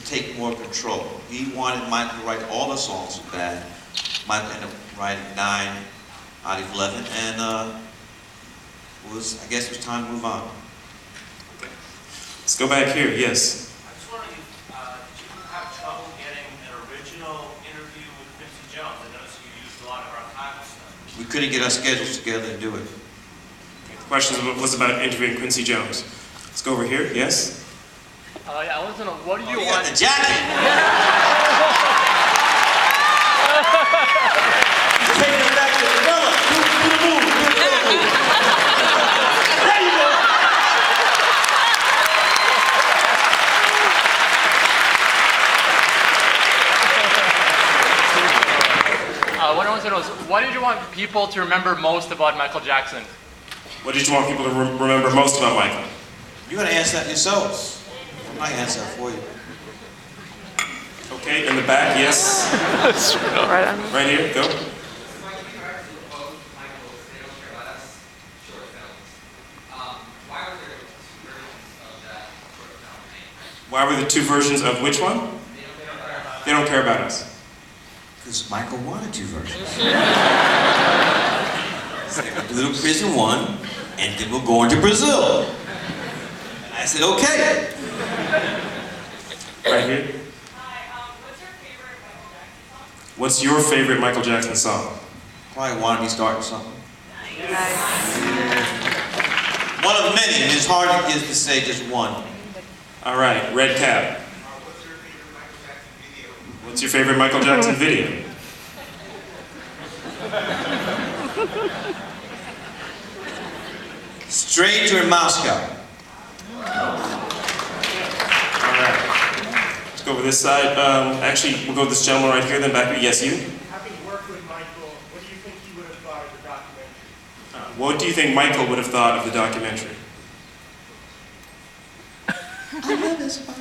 take more control. He wanted Michael to write all the songs for Bad. Michael ended up writing 9 out of 11, and I guess it was time to move on. Okay. Let's go back here, yes. I was wondering, did you have trouble getting an original interview with Quincy Jones? I noticed you used a lot of archival stuff. We couldn't get our schedules together and do it. Okay. The question was about interviewing Quincy Jones. Let's go over here, yes? Yeah, I want to know, what do you You want? got the jacket! Taking it back to the gorilla. Do the move, do the move. There you go. What I want to know is, what did you want people to remember most about Michael Jackson? What did you want people to remember most about Michael? You gotta answer that yourselves. I can answer that for you. Okay, in the back, yes. Right here, go. Why were there 2 versions of which one? They don't care about us. Because Michael wanted 2 versions. Do the prison one, and then we're going to Brazil. And I said, okay. Right here. Hi, what's your favorite Michael Jackson song? What's your favorite Michael Jackson song? Probably wanted me starting something. One of many, and it's hard to say just one. All right, red cap. What's your favorite Michael Jackson video? Stranger in Moscow. Let's go over this side. Actually, we'll go with this gentleman right here, then back here. Yes, you? Having worked with Michael, what do you think he would have thought of the documentary? What do you think Michael would have thought of the documentary? I love this part.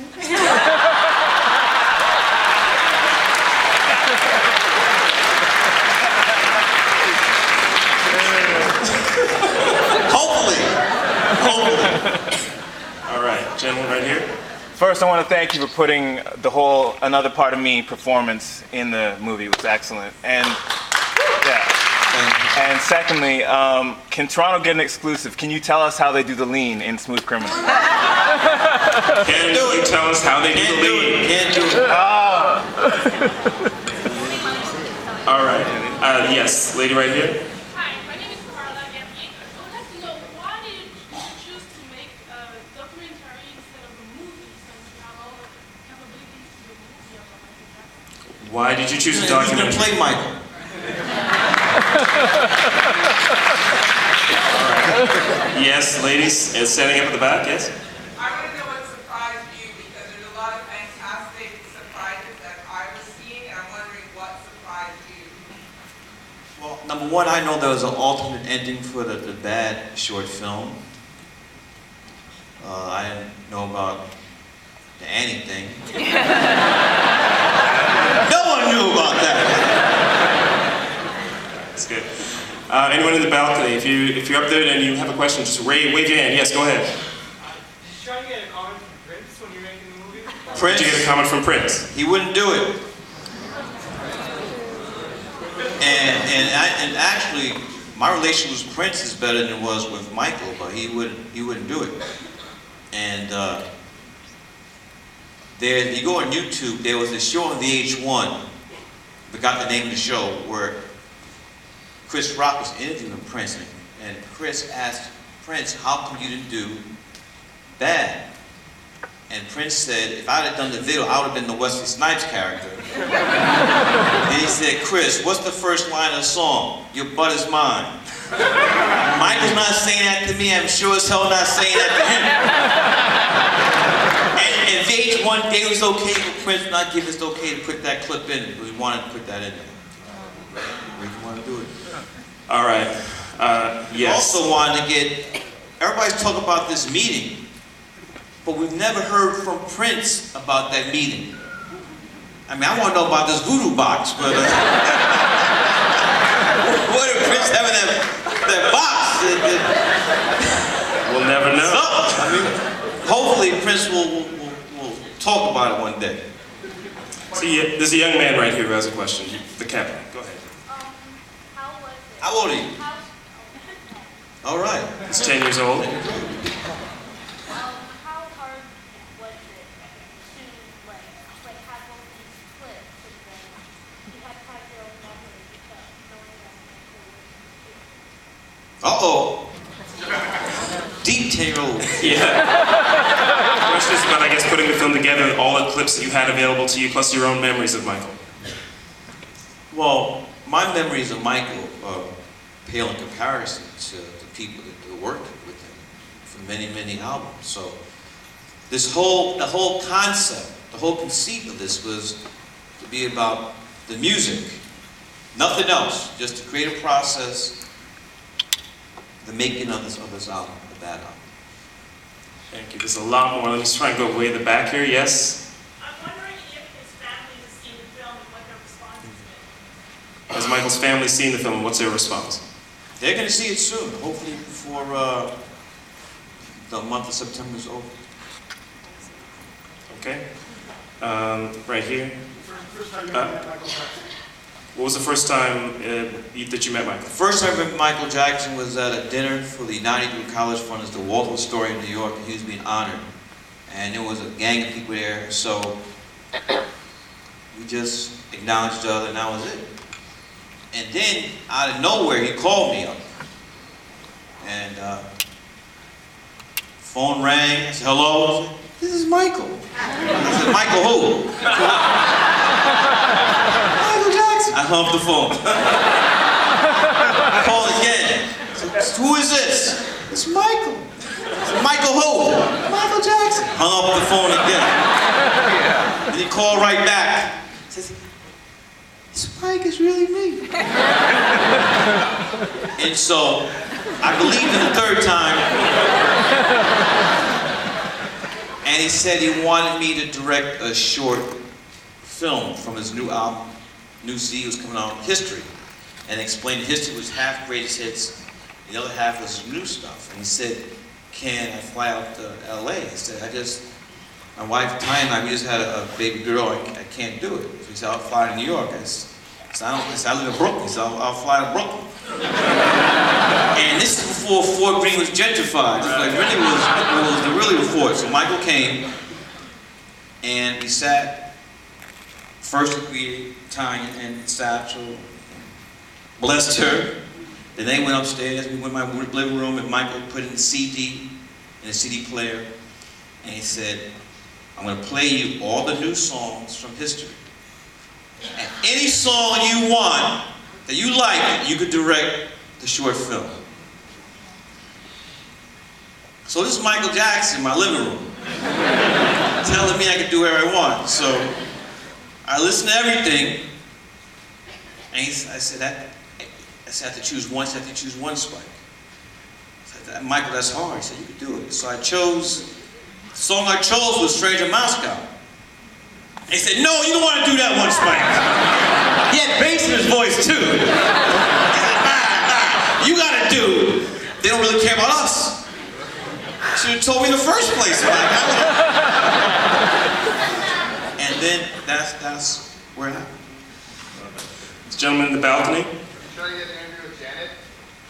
Hopefully. All right, gentleman right here. First, I want to thank you for putting the whole Another Part of Me performance in the movie. It was excellent. And yeah. And secondly, can Toronto get an exclusive? Can you tell us how they do the lean in Smooth Criminal? Can you tell us how they do the lean? Can't do it. All right. Yes, lady right here. Hi, my name is Carla Gaffney. I would like to know, why did you choose to make a documentary instead of a movie, since you have all the capabilities to do a movie about Michael Jackson? Why did you choose a Who's gonna documentary? play Michael? Yes, ladies, standing up at the back, yes? I want to know what surprised you, because there's a lot of fantastic surprises that I was seeing, and I'm wondering what surprised you. Well, number one, I know there was an alternate ending for the Bad short film. I didn't know about the Annie thing. No one knew about that. That's good. Anyone in the balcony, if you're up there and you have a question, just wave your hand. Yes, go ahead. Did you try to get a comment from Prince when you were making the movie? Prince, Did you get a comment from Prince? he wouldn't do it. And actually, my relation with Prince is better than it was with Michael, but he wouldn't do it. And if you go on YouTube, there was a show on VH1, forgot the name of the show, where Chris Rock was interviewing Prince, and Chris asked Prince, how come you didn't do Bad? And Prince said, if I'd have done the video, I would have been the Wesley Snipes character. And he said, Chris, what's the first line of the song? Your butt is mine. Michael's not saying that to me, I'm sure as hell not saying that to him. And VH1, they was okay for Prince not giving us okay to put that clip in, but we wanted to put that in there. We wanted to do it. All right. Yes. Also wanted to get, everybody's talking about this meeting, but we've never heard from Prince about that meeting. I mean, I want to know about this voodoo box, but what did Prince have in that box? We'll never know. I mean, hopefully Prince will talk about it one day. See, there's a young man right here who has a question. The captain. Go ahead. How was it? How old are you? All right. He's 10 years old. How hard was it to like have all these clips and then you had to have your own memory because knowing that Uh-oh. Deep 10-year-old. Yeah. The question is about, I guess, putting the film together, all the clips that you had available to you, plus your own memories of Michael. Well, my memories of Michael are pale in comparison to the people that worked with him for many, many albums. So the whole concept, the whole conceit of this was to be about the music, nothing else, just to create a process, the making of this album, of that album. Thank you. There's a lot more. Let me just try and go way in the back here. Yes? I'm wondering if his family has seen the film and what their response has been. Has Michael's family seen the film? What's their response? They're going to see it soon, hopefully before the month of September is over. Okay. Right here. First time you met Michael Jackson. What was the first time that you met Michael? First time I met Michael Jackson was at a dinner for the 92 College Fund at the Waldorf Astoria in New York, and he was being honored. And there was a gang of people there, so we just acknowledged each other, and that was it. And then, out of nowhere, he called me up. And phone rang, I said, hello? I said, this is Michael. I said, Michael who? Michael Jackson. I hung up the phone. I called again. I said, who is this? It's Michael. I said, Michael who? Michael Jackson. Hung up the phone again. Then he called right back. He says, this Mike is really me. And so, I believed him the third time. And he said he wanted me to direct a short film from his new album, new CD was coming out, History. And explained history was half greatest hits, the other half was new stuff. And he said, can I fly out to LA? He said, my wife Ty and I, we just had a baby girl, I can't do it. So he said, I'll fly to New York. I said, I live in Brooklyn, so I'll fly to Brooklyn. And this is before Fort Greene was gentrified. It really was before it. So Michael came, and we sat, first we Tanya and Satchel, blessed her. Then they went upstairs, we went in my living room, and Michael put in the CD, in a CD player, and he said, I'm going to play you all the new songs from history. And any song you want, that you like, you could direct the short film. So this is Michael Jackson in my living room, telling me I could do whatever I want. So I listened to everything, and I said, I have to choose one spike. I said, Michael, that's hard. He said, you could do it. So the song I chose was Stranger in Moscow. And he said, no, you don't want to do that one, Spike. He had bass in his voice, too. He said, nah, you got to do, they don't really care about us. You should have told me in the first place, Spike. And then that's where it happened. This gentleman in the balcony.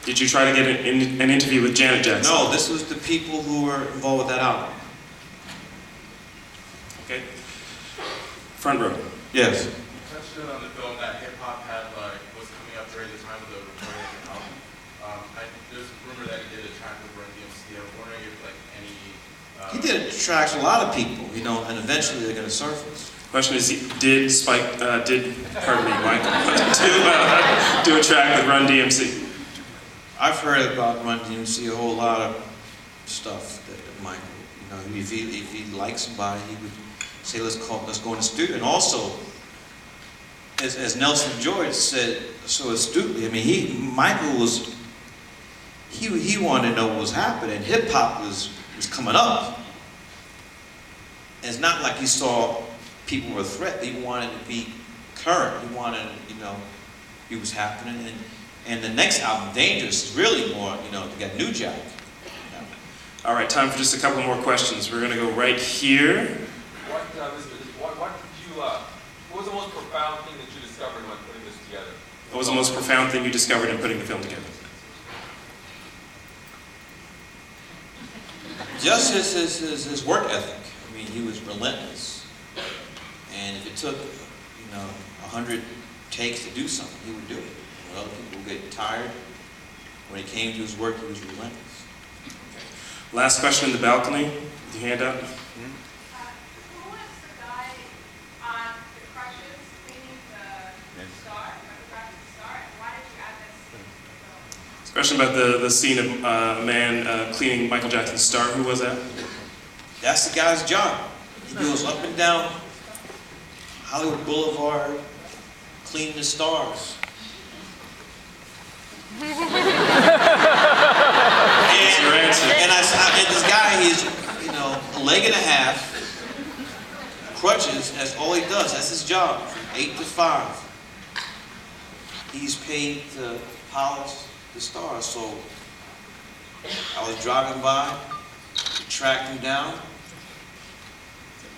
Did you try to get an interview with Janet Jackson? No, this was the people who were involved with that album. Okay. Front row. Yes. You touched on the film that hip hop was coming up during the time of the recording of the album. There's a rumor that he did a track with Run DMC. I was wondering if any. He did tracks with a lot of people, and eventually they're going to surface. Question is, did Michael do a track with Run DMC? I've heard about Run DMC a whole lot of stuff that Michael, if he liked somebody, he would say, let's go in the studio. And also, as Nelson George said so astutely, I mean, Michael was, he wanted to know what was happening. Hip hop was coming up. And it's not like he saw people were a threat. He wanted to be current. He wanted, he was happening. And the next album, Dangerous, is really more, to get New Jack. All right, time for just a couple more questions. We're going to go right here. What profound thing that you discovered when putting this together? What was the most profound thing you discovered in putting the film together? Just his work ethic. I mean, he was relentless. And if it took, 100 takes to do something, he would do it. When other people would get tired, when it came to his work, he was relentless. Last question in the balcony, with your hand up. Who was the guy on the crutches cleaning the star, photographic star, and why did you add this to the film? This question about the scene of a man cleaning Michael Jackson's star. Who was that? That's the guy's job. He goes up and down Hollywood Boulevard, cleaning the stars. And this guy, he's, a leg and a half, crutches, that's all he does. That's his job, from 8 to 5. He's paid to polish the stars. So I was driving by, tracked him down,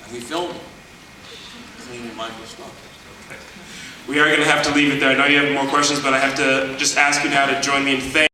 and we filmed him cleaning Michael's star. We are going to have to leave it there. I know you have more questions, but I have to just ask you now to join me in thanking